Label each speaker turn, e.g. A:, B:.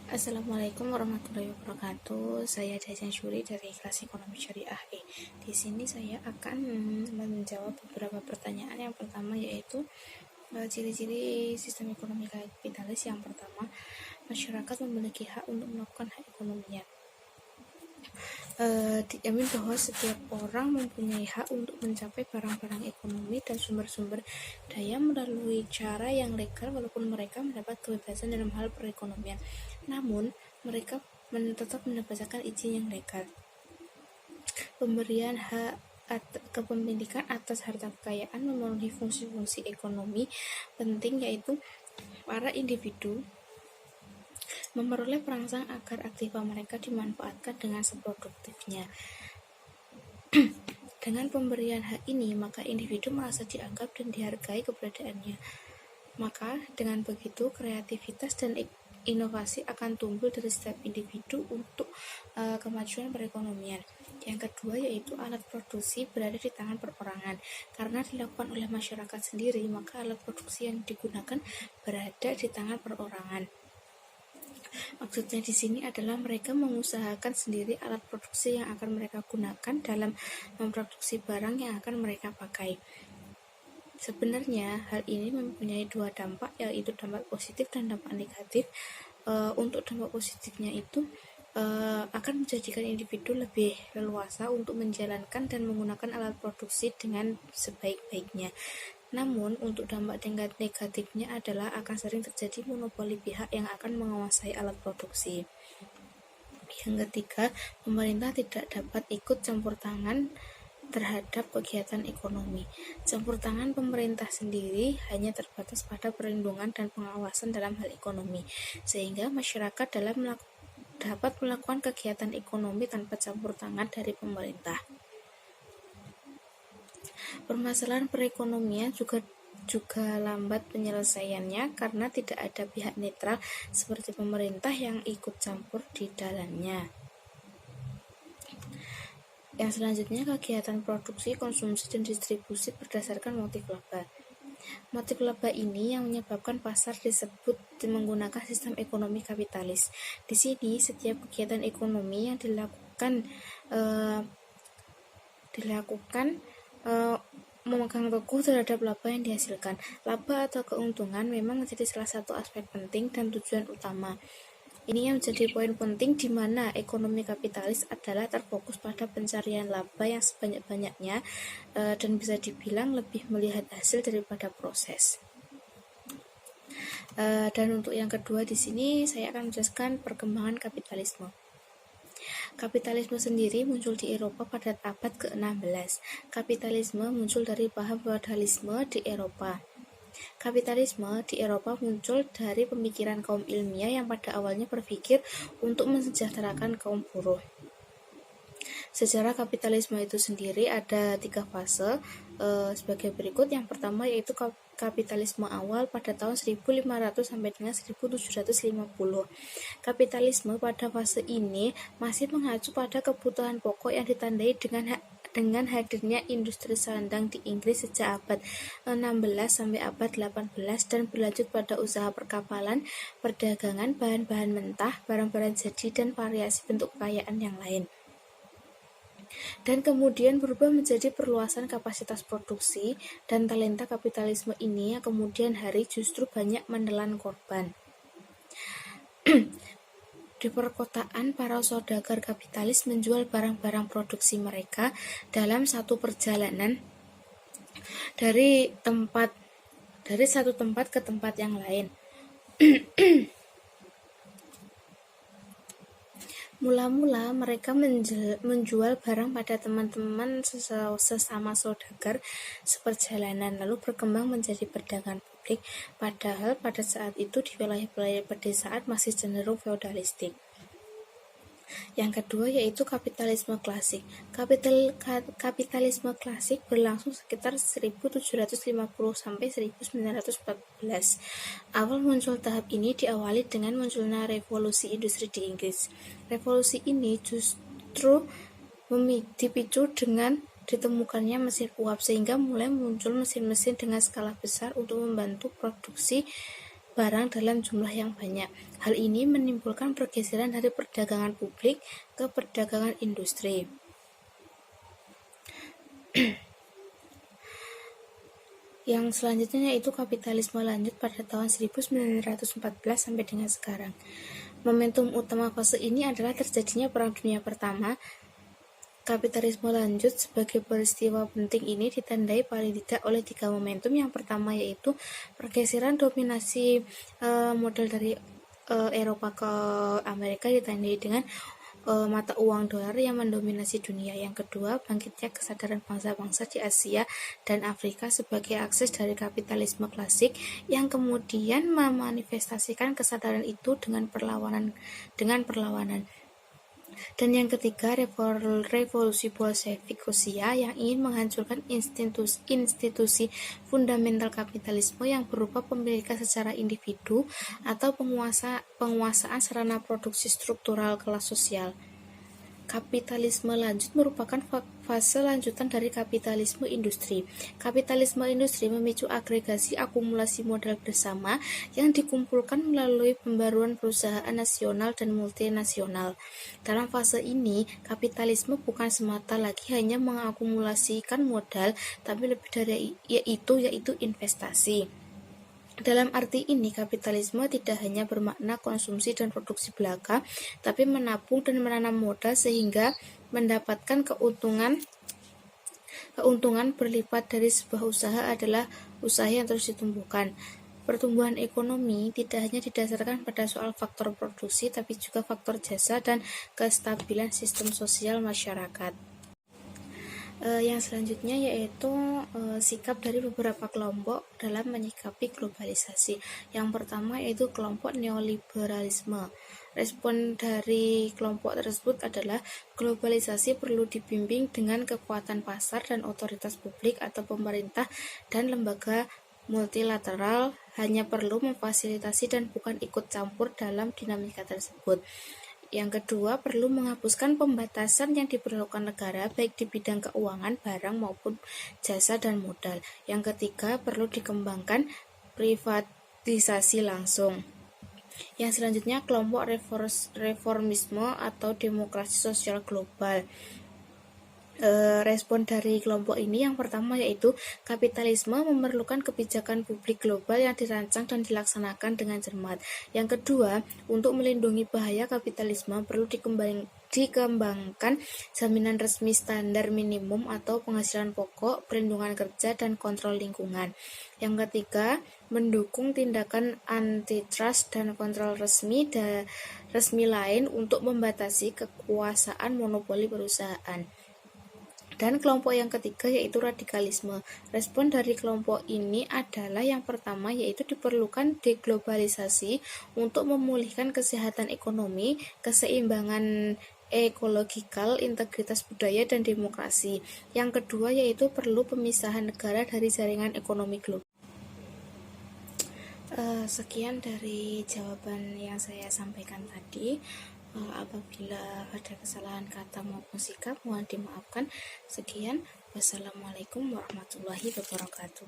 A: Assalamualaikum warahmatullahi wabarakatuh. Saya Jajan Syuri dari kelas Ekonomi Syariah E. Di sini saya akan menjawab beberapa pertanyaan. Yang pertama yaitu ciri-ciri sistem ekonomi kapitalis. Yang pertama, masyarakat memiliki hak untuk melakukan hak ekonominya. Dijamin bahwa setiap orang mempunyai hak untuk mencapai barang-barang ekonomi dan sumber-sumber daya melalui cara yang legal, walaupun mereka mendapat kebebasan dalam hal perekonomian. Namun, mereka tetap mendapatkan izin yang legal. Pemberian hak kepemilikan atas harta kekayaan memenuhi fungsi-fungsi ekonomi penting, yaitu para individu memperoleh perangsang agar aktiva mereka dimanfaatkan dengan seproduktifnya. Dengan pemberian hak ini, maka individu merasa dianggap dan dihargai keberadaannya. Maka dengan begitu, kreativitas dan inovasi akan tumbuh dari setiap individu untuk kemajuan perekonomian. Yang kedua yaitu alat produksi berada di tangan perorangan. Karena dilakukan oleh masyarakat sendiri, maka alat produksi yang digunakan berada di tangan perorangan. Maksudnya di sini adalah mereka mengusahakan sendiri alat produksi yang akan mereka gunakan dalam memproduksi barang yang akan mereka pakai. Sebenarnya hal ini mempunyai dua dampak, yaitu dampak positif dan dampak negatif. Untuk dampak positifnya itu akan menjadikan individu lebih leluasa untuk menjalankan dan menggunakan alat produksi dengan sebaik-baiknya. Namun, untuk dampak negatifnya adalah akan sering terjadi monopoli pihak yang akan menguasai alat produksi. Yang ketiga, pemerintah tidak dapat ikut campur tangan terhadap kegiatan ekonomi. Campur tangan pemerintah sendiri hanya terbatas pada perlindungan dan pengawasan dalam hal ekonomi, sehingga masyarakat dapat melakukan kegiatan ekonomi tanpa campur tangan dari pemerintah. Permasalahan perekonomian juga lambat penyelesaiannya karena tidak ada pihak netral seperti pemerintah yang ikut campur di dalamnya. Yang selanjutnya, kegiatan produksi, konsumsi, dan distribusi berdasarkan motif laba. Motif laba ini yang menyebabkan pasar disebut menggunakan sistem ekonomi kapitalis. Di sini setiap kegiatan ekonomi yang dilakukan memegang teguh terhadap laba yang dihasilkan. Laba atau keuntungan memang menjadi salah satu aspek penting dan tujuan utama. Ini yang menjadi poin penting di mana ekonomi kapitalis adalah terfokus pada pencarian laba yang sebanyak-banyaknya dan bisa dibilang lebih melihat hasil daripada proses. Dan untuk yang kedua di sini saya akan menjelaskan perkembangan kapitalisme. Kapitalisme sendiri muncul di Eropa pada abad ke-16. Kapitalisme muncul dari paham feodalisme di Eropa. Kapitalisme di Eropa muncul dari pemikiran kaum ilmiah yang pada awalnya berpikir untuk mensejahterakan kaum buruh. Sejarah kapitalisme itu sendiri ada 3 fase sebagai berikut. Yang pertama yaitu kapitalisme awal pada tahun 1500 sampai dengan 1750. Kapitalisme pada fase ini masih mengacu pada kebutuhan pokok yang ditandai dengan hadirnya industri sandang di Inggris sejak abad 16 sampai abad 18 dan berlanjut pada usaha perkapalan, perdagangan, bahan-bahan mentah, barang-barang jadi, dan variasi bentuk kekayaan yang lain. Dan kemudian berubah menjadi perluasan kapasitas produksi dan talenta kapitalisme ini yang kemudian hari justru banyak menelan korban. Di perkotaan, para saudagar kapitalis menjual barang-barang produksi mereka dalam satu perjalanan dari satu tempat ke tempat yang lain. Mula-mula mereka menjual barang pada teman-teman sesama saudagar seperjalanan, lalu berkembang menjadi perdagangan publik, padahal pada saat itu di wilayah-wilayah pedesaan masih cenderung feodalistik. Yang kedua yaitu kapitalisme klasik. Kapitalisme klasik berlangsung sekitar 1750 sampai 1914. Awal muncul tahap ini diawali dengan munculnya revolusi industri di Inggris. Revolusi ini justru dipicu dengan ditemukannya mesin uap, sehingga mulai muncul mesin-mesin dengan skala besar untuk membantu produksi barang dalam jumlah yang banyak. Hal ini menimbulkan pergeseran dari perdagangan publik ke perdagangan industri. Yang selanjutnya yaitu kapitalisme lanjut pada tahun 1914 sampai dengan sekarang. Momentum utama fase ini adalah terjadinya Perang Dunia Pertama. Kapitalisme lanjut sebagai peristiwa penting ini ditandai paling tidak oleh 3 momentum. Yang pertama yaitu pergeseran dominasi modal dari Eropa ke Amerika ditandai dengan mata uang dolar yang mendominasi dunia. Yang kedua, bangkitnya kesadaran bangsa-bangsa di Asia dan Afrika sebagai akses dari kapitalisme klasik yang kemudian memanifestasikan kesadaran itu dengan perlawanan. Dan yang ketiga, revolusi Bolshevik Rusia yang ingin menghancurkan institusi fundamental kapitalisme yang berupa pemilikan secara individu atau penguasaan sarana produksi struktural kelas sosial. Kapitalisme lanjut merupakan fase lanjutan dari kapitalisme industri. Kapitalisme industri memicu agregasi akumulasi modal bersama yang dikumpulkan melalui pembaruan perusahaan nasional dan multinasional. Dalam fase ini, kapitalisme bukan semata lagi hanya mengakumulasikan modal, tapi lebih dari yaitu investasi. Dalam arti ini, kapitalisme tidak hanya bermakna konsumsi dan produksi belaka, tapi menabung dan menanam modal sehingga mendapatkan keuntungan berlipat dari sebuah usaha adalah usaha yang terus ditumbuhkan. Pertumbuhan ekonomi tidak hanya didasarkan pada soal faktor produksi, tapi juga faktor jasa dan kestabilan sistem sosial masyarakat. Yang selanjutnya yaitu sikap dari beberapa kelompok dalam menyikapi globalisasi. Yang pertama yaitu kelompok neoliberalisme. Respon dari kelompok tersebut adalah globalisasi perlu dibimbing dengan kekuatan pasar dan otoritas publik atau pemerintah dan lembaga multilateral hanya perlu memfasilitasi dan bukan ikut campur dalam dinamika tersebut. Yang kedua, perlu menghapuskan pembatasan yang diperlukan negara baik di bidang keuangan, barang maupun jasa dan modal. Yang ketiga, perlu dikembangkan privatisasi langsung. Yang selanjutnya, kelompok reformisme atau demokrasi sosial global. Respon dari kelompok ini yang pertama yaitu kapitalisme memerlukan kebijakan publik global yang dirancang dan dilaksanakan dengan cermat. Yang kedua, untuk melindungi bahaya kapitalisme perlu dikembangkan jaminan resmi standar minimum atau penghasilan pokok, perlindungan kerja, dan kontrol lingkungan. Yang ketiga, mendukung tindakan antitrust dan kontrol resmi lain untuk membatasi kekuasaan monopoli perusahaan. Dan kelompok yang ketiga yaitu radikalisme. Respon dari kelompok ini adalah yang pertama yaitu diperlukan deglobalisasi untuk memulihkan kesehatan ekonomi, keseimbangan ekologikal, integritas budaya, dan demokrasi. Yang kedua yaitu perlu pemisahan negara dari jaringan ekonomi global. Sekian dari jawaban yang saya sampaikan tadi. Apabila ada kesalahan kata maupun sikap mohon dimaafkan. Sekian, wassalamualaikum warahmatullahi wabarakatuh.